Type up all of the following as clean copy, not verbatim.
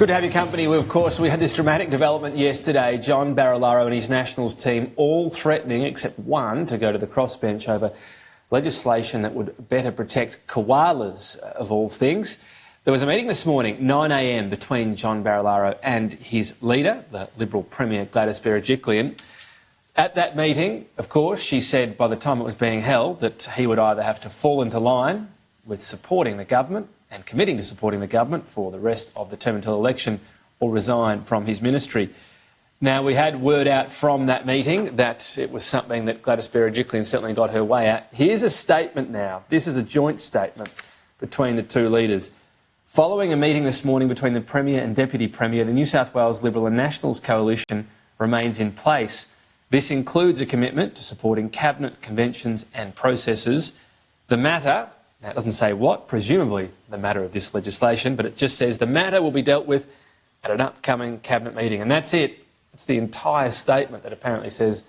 Good to have your company. Of course, we had this dramatic development yesterday. John Barilaro and his Nationals team all threatening, except one, to go to the crossbench over legislation that would better protect koalas, of all things. There was a meeting this morning, 9 a.m, between John Barilaro and his leader, the Liberal Premier Gladys Berejiklian. At that meeting, of course, she said by the time it was being held that he would either have to fall into line with supporting the government and committing to supporting the government for the rest of the term until election, or resign from his ministry. Now, we had word out from that meeting that it was something that Gladys Berejiklian certainly got her way at. Here's a statement now. This is a joint statement between the two leaders. Following a meeting this morning between the Premier and Deputy Premier, the New South Wales Liberal and Nationals coalition remains in place. This includes a commitment to supporting cabinet conventions and processes. The matter, now it doesn't say what, presumably the matter of this legislation, but it just says the matter will be dealt with at an upcoming cabinet meeting. And that's it. It's the entire statement that apparently says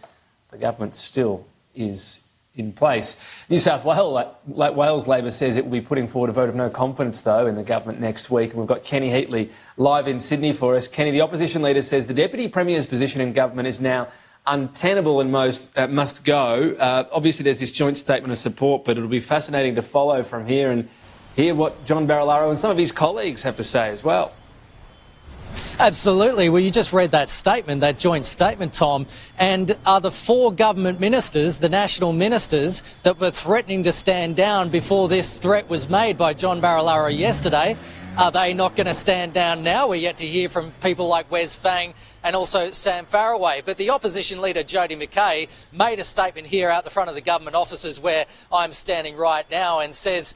the government still is in place. New South Wales Labor says it will be putting forward a vote of no confidence, though, in the government next week. And we've got Kenny Heatley live in Sydney for us. Kenny, the opposition leader says the Deputy Premier's position in government is now untenable and must go. Obviously, there's this joint statement of support, but it'll be fascinating to follow from here and hear what John Barilaro and some of his colleagues have to say as well. Absolutely. Well, you just read that statement, that joint statement, Tom, and are the four government ministers, the national ministers, that were threatening to stand down before this threat was made by John Barilaro yesterday, are they not going to stand down now? We're yet to hear from people like Wes Fang and also Sam Faraway. But the opposition leader, Jody McKay, made a statement here out the front of the government offices where I'm standing right now and says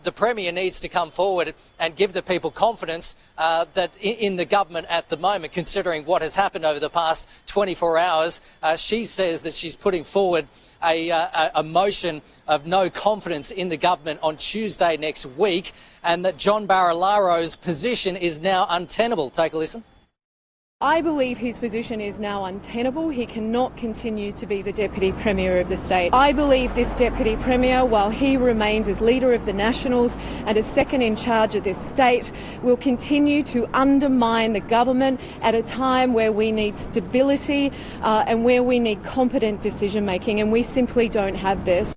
the Premier needs to come forward and give the people confidence that in the government at the moment, considering what has happened over the past 24 hours. She says that she's putting forward a motion of no confidence in the government on Tuesday next week, and that John Barilaro's position is now untenable. Take a listen. I believe his position is now untenable. He cannot continue to be the Deputy Premier of the state. I believe this Deputy Premier, while he remains as leader of the Nationals and as second in charge of this state, will continue to undermine the government at a time where we need stability and where we need competent decision making, and we simply don't have this.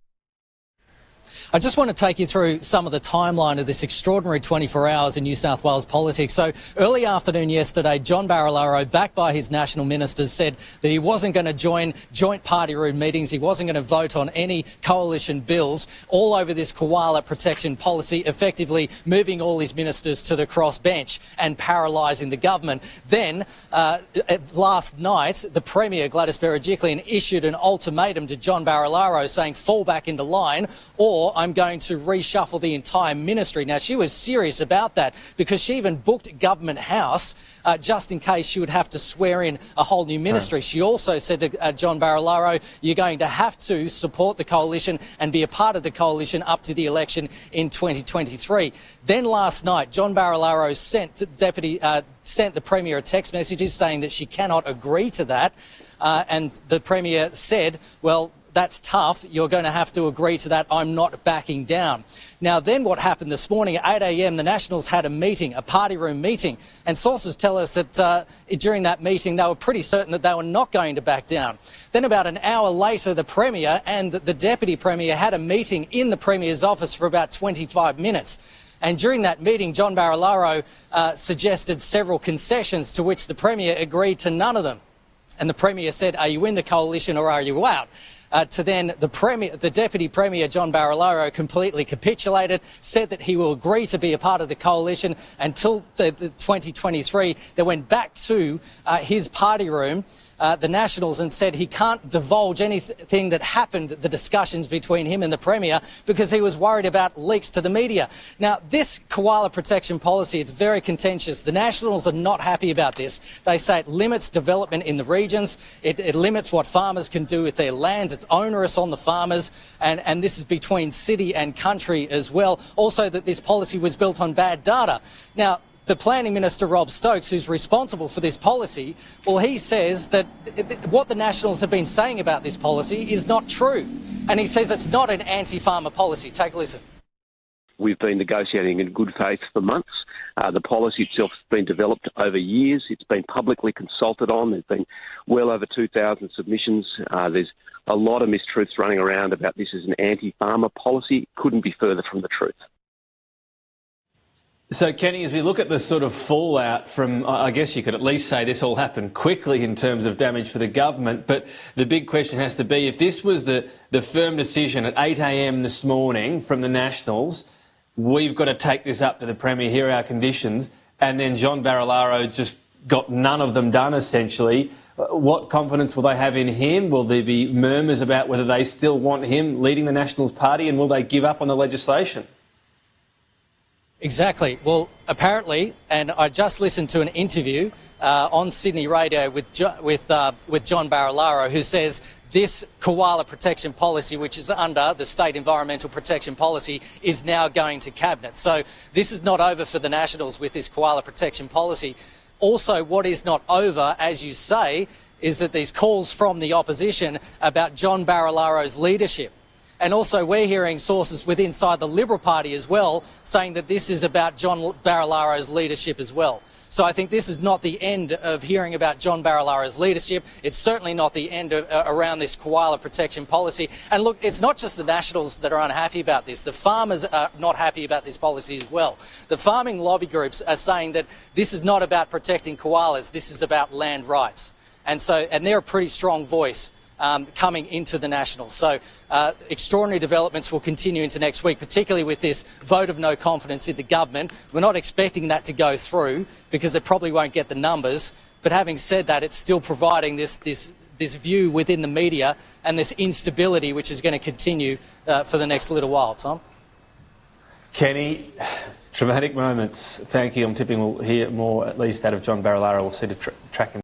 I just want to take you through some of the timeline of this extraordinary 24 hours in New South Wales politics. So early afternoon yesterday, John Barilaro, backed by his national ministers, said that he wasn't going to join joint party room meetings. He wasn't going to vote on any coalition bills all over this koala protection policy, effectively moving all his ministers to the crossbench and paralysing the government. Then, last night, the Premier, Gladys Berejiklian, issued an ultimatum to John Barilaro saying, fall back into line or I'm going to reshuffle the entire ministry. Now, she was serious about that because she even booked Government House just in case she would have to swear in a whole new ministry. Right. She also said to John Barilaro, you're going to have to support the coalition and be a part of the coalition up to the election in 2023. Then last night, John Barilaro sent the Premier a text message saying that she cannot agree to that. And the Premier said, well, that's tough. You're going to have to agree to that. I'm not backing down. Now, then what happened this morning at 8 a.m, the Nationals had a meeting, a party room meeting, and sources tell us that during that meeting they were pretty certain that they were not going to back down. Then about an hour later, the Premier and the Deputy Premier had a meeting in the Premier's office for about 25 minutes. And during that meeting, John Barilaro suggested several concessions to which the Premier agreed to none of them. And the Premier said, are you in the coalition or are you out? To then the Deputy Premier, John Barilaro, completely capitulated, said that he will agree to be a part of the coalition until the 2023. They went back to his party room, the Nationals, and said he can't divulge anything that happened, the discussions between him and the Premier, because he was worried about leaks to the media. Now, this koala protection policy, it's very contentious. The Nationals are not happy about this. They say it limits development in the regions. It limits what farmers can do with their lands. It's onerous on the farmers, and this is between city and country as well. Also, that this policy was built on bad data. Now, the Planning Minister, Rob Stokes, who's responsible for this policy, well, he says that what the Nationals have been saying about this policy is not true. And he says it's not an anti-farmer policy. Take a listen. We've been negotiating in good faith for months. The policy itself has been developed over years. It's been publicly consulted on. There's been well over 2,000 submissions. There's a lot of mistruths running around about this as an anti-farmer policy. Couldn't be further from the truth. So, Kenny, as we look at the sort of fallout from, I guess you could at least say this all happened quickly in terms of damage for the government, but the big question has to be, if this was the firm decision at 8 a.m. this morning from the Nationals, we've got to take this up to the Premier, here are our conditions, and then John Barilaro just got none of them done, essentially, what confidence will they have in him? Will there be murmurs about whether they still want him leading the Nationals Party, and will they give up on the legislation? Exactly. Well, apparently, and I just listened to an interview on Sydney radio with John Barilaro, who says this koala protection policy, which is under the State Environmental Protection Policy, is now going to Cabinet. So this is not over for the Nationals with this koala protection policy. Also, what is not over, as you say, is that these calls from the opposition about John Barilaro's leadership. And also we're hearing sources inside the Liberal Party as well saying that this is about John Barilaro's leadership as well. So I think this is not the end of hearing about John Barilaro's leadership. It's certainly not the end of, around this koala protection policy. And look, it's not just the Nationals that are unhappy about this. The farmers are not happy about this policy as well. The farming lobby groups are saying that this is not about protecting koalas. This is about land rights. And they're a pretty strong voice coming into the Nationals. So extraordinary developments will continue into next week, particularly with this vote of no confidence in the government. We're not expecting that to go through because they probably won't get the numbers. But having said that, it's still providing this view within the media and this instability which is going to continue for the next little while. Tom? Kenny, dramatic moments. Thank you. I'm tipping we'll hear more, at least, out of John Barilaro. We'll see to track him.